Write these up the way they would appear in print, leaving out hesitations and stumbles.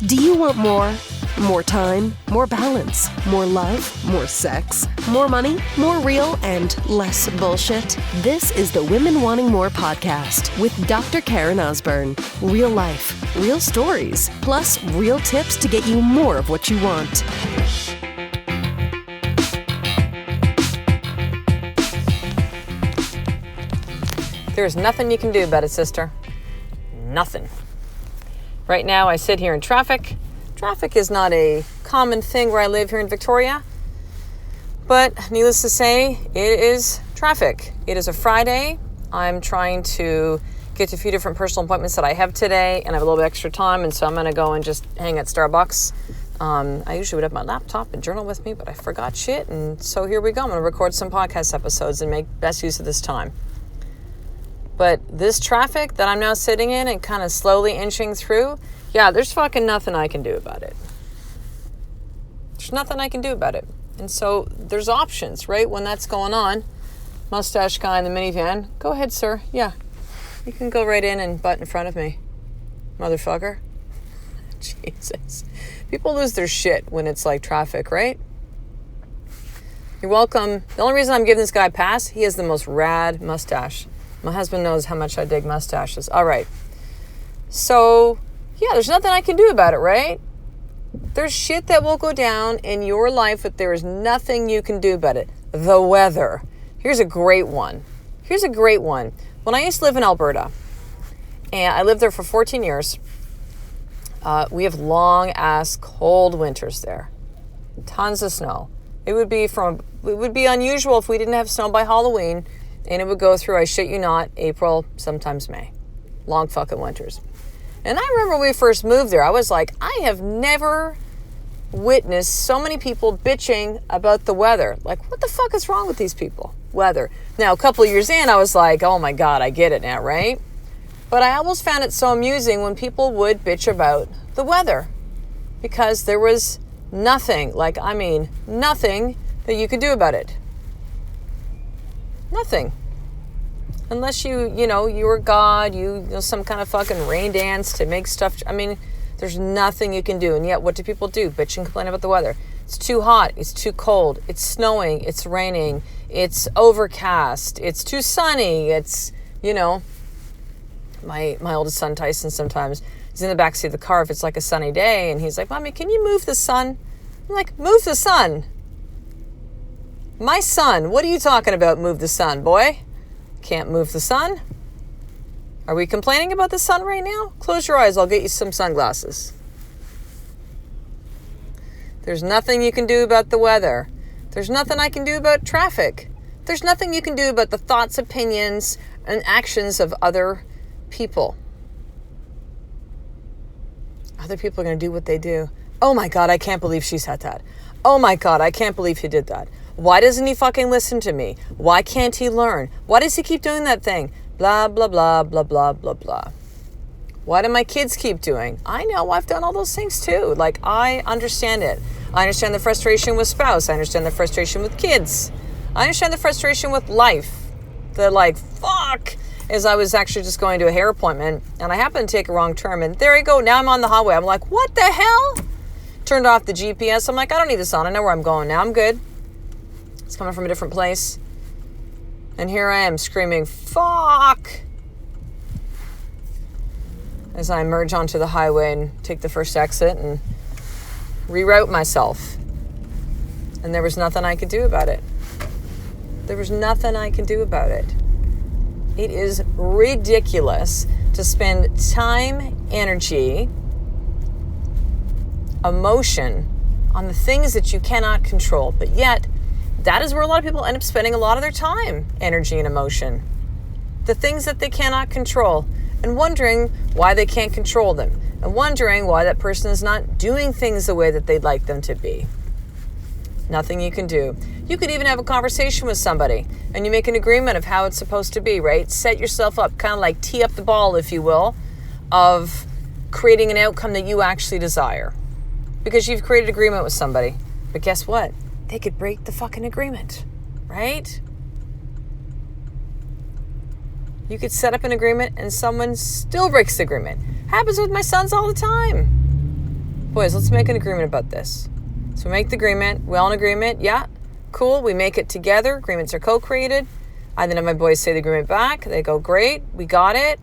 Do you want more? More time, more balance, more love, more sex, more money, more real, and less bullshit? This is the Women Wanting More podcast with Dr. Karen Osborne. Real life, real stories, plus real tips to get you more of what you want. There's nothing you can do about it, sister. Nothing. Right now, I sit here in traffic. Traffic is not a common thing where I live here in Victoria. But needless to say, it is traffic. It is a Friday. I'm trying to get to a few different personal appointments that I have today, and I have a little bit extra time, and so I'm going to go and just hang at Starbucks. I usually would have my laptop and journal with me, but I forgot shit, and so here we go. I'm going to record some podcast episodes and make best use of this time. But this traffic that I'm now sitting in and kind of slowly inching through, yeah, there's fucking nothing I can do about it. There's nothing I can do about it. And so there's options, right? When that's going on, mustache guy in the minivan, go ahead, sir. Yeah, you can go right in and butt in front of me, motherfucker. Jesus. People lose their shit when it's like traffic, right? You're welcome. The only reason I'm giving this guy a pass, he has the most rad mustache. My husband knows how much I dig mustaches. All right. So, yeah, there's nothing I can do about it, right? There's shit that will go down in your life, but there is nothing you can do about it. The weather. Here's a great one. When I used to live in Alberta, and I lived there for 14 years, we have long-ass cold winters there. Tons of snow. It would be unusual if we didn't have snow by Halloween. And it would go through, I shit you not, April, sometimes May. Long fucking winters. And I remember when we first moved there, I was like, I have never witnessed so many people bitching about the weather. Like, what the fuck is wrong with these people? Weather. Now, a couple of years in, I was like, oh my God, I get it now, right? But I almost found it so amusing when people would bitch about the weather. Because there was nothing that you could do about it. Nothing. Unless you were God, you know, some kind of fucking rain dance to make stuff. I mean, there's nothing you can do. And yet, what do people do? Bitch and complain about the weather. It's too hot. It's too cold. It's snowing. It's raining. It's overcast. It's too sunny. It's, my oldest son, Tyson, sometimes he's in the backseat of the car if it's like a sunny day. And he's like, Mommy, can you move the sun? I'm like, move the sun. My son, what are you talking about, move the sun, boy? Can't move the sun? Are we complaining about the sun right now? Close your eyes, I'll get you some sunglasses. There's nothing you can do about the weather. There's nothing I can do about traffic. There's nothing you can do about the thoughts, opinions, and actions of other people. Other people are going to do what they do. Oh my God, I can't believe she said that. Oh my God, I can't believe he did that. Why doesn't he fucking listen to me? Why can't he learn? Why does he keep doing that thing? Blah, blah, blah, blah, blah, blah, blah. Why do my kids keep doing? I know, I've done all those things too. Like, I understand it. I understand the frustration with spouse. I understand the frustration with kids. I understand the frustration with life. Fuck. As I was actually just going to a hair appointment, and I happened to take a wrong turn, and there I go, now I'm on the highway. I'm like, what the hell? Turned off the GPS. I'm like, I don't need this on. I know where I'm going now. I'm good. It's coming from a different place. And here I am screaming, fuck! As I emerge onto the highway and take the first exit and reroute myself. And there was nothing I could do about it. There was nothing I could do about it. It is ridiculous to spend time, energy, emotion on the things that you cannot control, but yet that is where a lot of people end up spending a lot of their time, energy, and emotion. The things that they cannot control, and wondering why they can't control them, and wondering why that person is not doing things the way that they'd like them to be. Nothing you can do. You could even have a conversation with somebody, and you make an agreement of how it's supposed to be, right? Set yourself up, kind of like tee up the ball, if you will, of creating an outcome that you actually desire. Because you've created agreement with somebody. But guess what? They could break the fucking agreement, right? You could set up an agreement and someone still breaks the agreement. Happens with my sons all the time. boys, let's make an agreement about this. So we make the agreement. We all in agreement. Yeah, cool. We make it together. Agreements are co-created. I then have my boys say the agreement back. They go, great. We got it.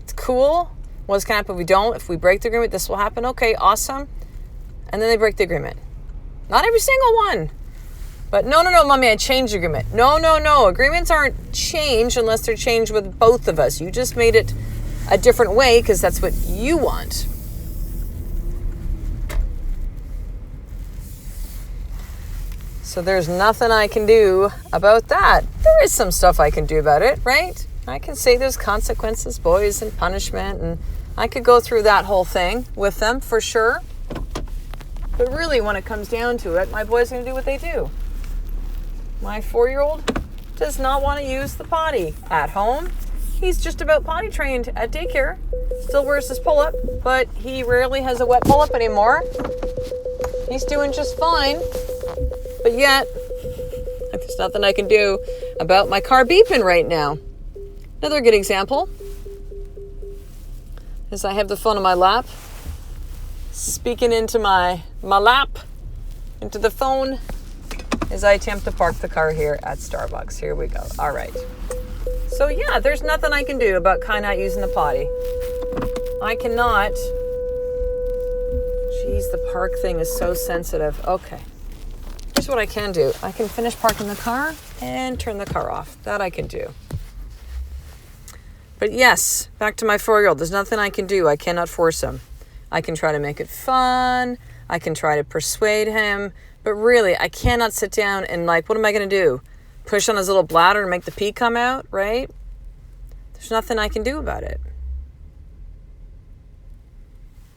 It's cool. What's going to happen if we don't? If we break the agreement, this will happen. Okay, awesome. And then they break the agreement. Not every single one. But no, mommy, I changed the agreement. No. Agreements aren't changed unless they're changed with both of us. You just made it a different way because that's what you want. So there's nothing I can do about that. There is some stuff I can do about it, right? I can say there's consequences, boys, and punishment, and I could go through that whole thing with them for sure. But really, when it comes down to it, my boys are going to do what they do. My 4-year-old does not want to use the potty at home. He's just about potty trained at daycare. Still wears his pull-up, but he rarely has a wet pull-up anymore. He's doing just fine. But yet, there's nothing I can do about my car beeping right now. Another good example is I have the phone on my lap, speaking into my lap, into the phone, as I attempt to park the car here at Starbucks. Here we go. All right. So yeah, there's nothing I can do about Kai not using the potty. I cannot. Jeez, the park thing is so sensitive. Okay. Here's what I can do. I can finish parking the car and turn the car off. That I can do. But yes, back to my 4-year-old. There's nothing I can do. I cannot force him. I can try to make it fun. I can try to persuade him. But really, I cannot sit down and what am I going to do? Push on his little bladder and make the pee come out, right? There's nothing I can do about it.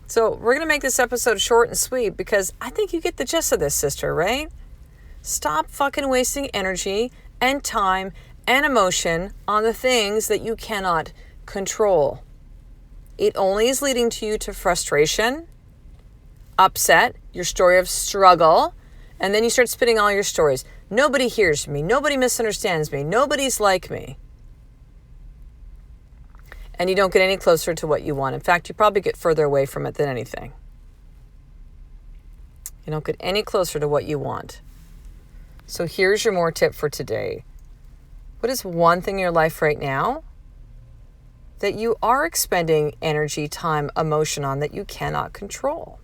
So we're going to make this episode short and sweet because I think you get the gist of this, sister, right? Stop fucking wasting energy and time and emotion on the things that you cannot control. It only is leading to frustration, upset, your story of struggle, and then you start spitting all your stories. Nobody hears me. Nobody misunderstands me. Nobody's like me. And you don't get any closer to what you want. In fact, you probably get further away from it than anything. You don't get any closer to what you want. So here's your more tip for today. What is one thing in your life right now that you are expending energy, time, emotion on that you cannot control?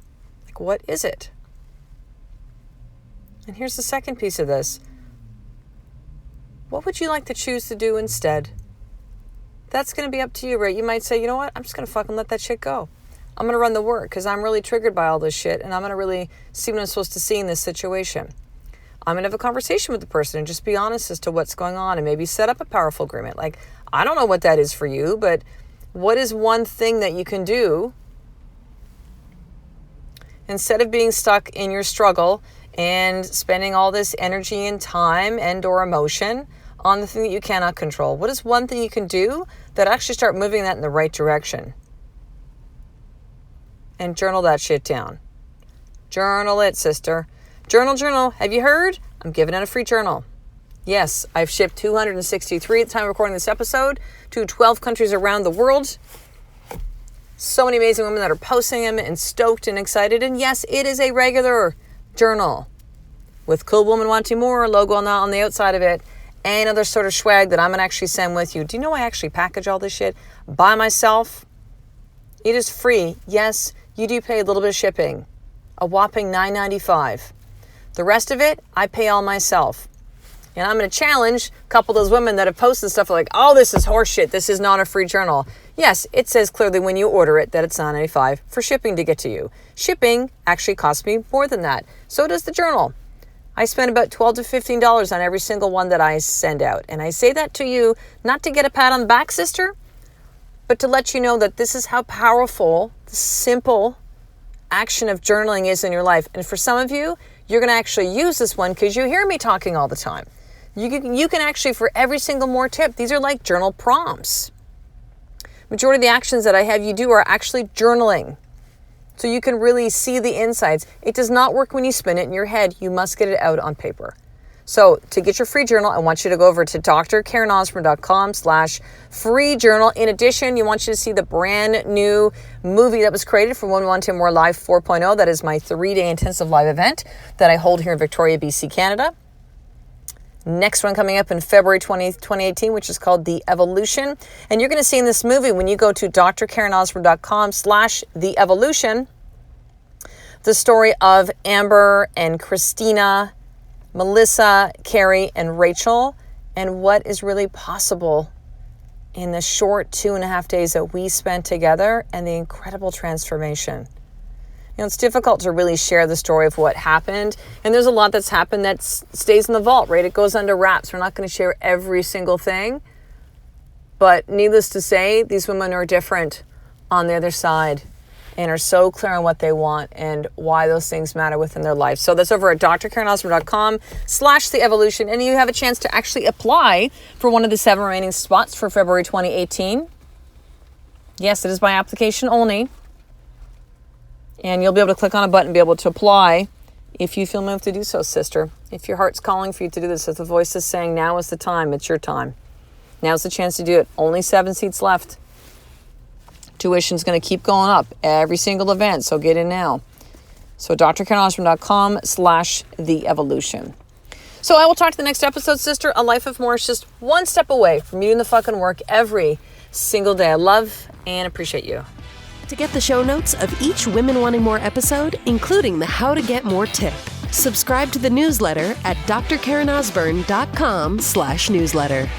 What is it? And here's the second piece of this. What would you like to choose to do instead? That's going to be up to you, right? You might say, you know what? I'm just going to fucking let that shit go. I'm going to run the work because I'm really triggered by all this shit and I'm going to really see what I'm supposed to see in this situation. I'm going to have a conversation with the person and just be honest as to what's going on and maybe set up a powerful agreement. I don't know what that is for you, but what is one thing that you can do instead of being stuck in your struggle and spending all this energy and time and or emotion on the thing that you cannot control? What is one thing you can do that actually start moving that in the right direction? And journal that shit down. Journal it, sister. Journal. Have you heard? I'm giving out a free journal. Yes, I've shipped 263 at the time of recording this episode to 12 countries around the world. So many amazing women that are posting them and stoked and excited. And yes, it is a regular journal with Cool Woman Wanting More logo on the outside of it and other sort of swag that I'm going to actually send with you. Do you know I actually package all this shit by myself? It is free. Yes, you do pay a little bit of shipping, a whopping $9.95. The rest of it, I pay all myself. And I'm going to challenge a couple of those women that have posted stuff like, oh, this is horseshit. This is not a free journal. Yes, it says clearly when you order it that it's $9.95 for shipping to get to you. Shipping actually costs me more than that. So does the journal. I spend about $12 to $15 on every single one that I send out. And I say that to you not to get a pat on the back, sister, but to let you know that this is how powerful the simple action of journaling is in your life. And for some of you, you're going to actually use this one because you hear me talking all the time. You can actually, for every single more tip, these are like journal prompts. Majority of the actions that I have you do are actually journaling. So you can really see the insights. It does not work when you spin it in your head. You must get it out on paper. So to get your free journal, I want you to go over to drkarenosborn.com/free journal. In addition, you want you to see the brand new movie that was created for Women Wanting More Live 4.0. That is my 3-day intensive live event that I hold here in Victoria, BC, Canada. Next one coming up in February 20th, 2018, which is called The Evolution. And you're going to see in this movie, when you go to drkarenosborn.com/The Evolution, the story of Amber and Christina, Melissa, Carrie, and Rachel, and what is really possible in the short 2.5 days that we spent together and the incredible transformation. You know, it's difficult to really share the story of what happened, and there's a lot that's happened that stays in the vault, right? It goes under wraps. We're not going to share every single thing, but needless to say, these women are different on the other side and are so clear on what they want and why those things matter within their life. So that's over at drkarenosborn.com/The Evolution, and you have a chance to actually apply for one of the 7 remaining spots for February 2018. Yes, it is by application only. And you'll be able to click on a button and be able to apply if you feel moved to do so, sister. If your heart's calling for you to do this, if the voice is saying, now is the time, it's your time. Now's the chance to do it. Only 7 seats left. Tuition's going to keep going up every single event, so get in now. So drkarenosborn.com/The Evolution. So I will talk to the next episode, sister. A life of more is just one step away from you doing the fucking work every single day. I love and appreciate you. To get the show notes of each Women Wanting More episode, including the How to Get More tip, subscribe to the newsletter at drkarenosborn.com/newsletter.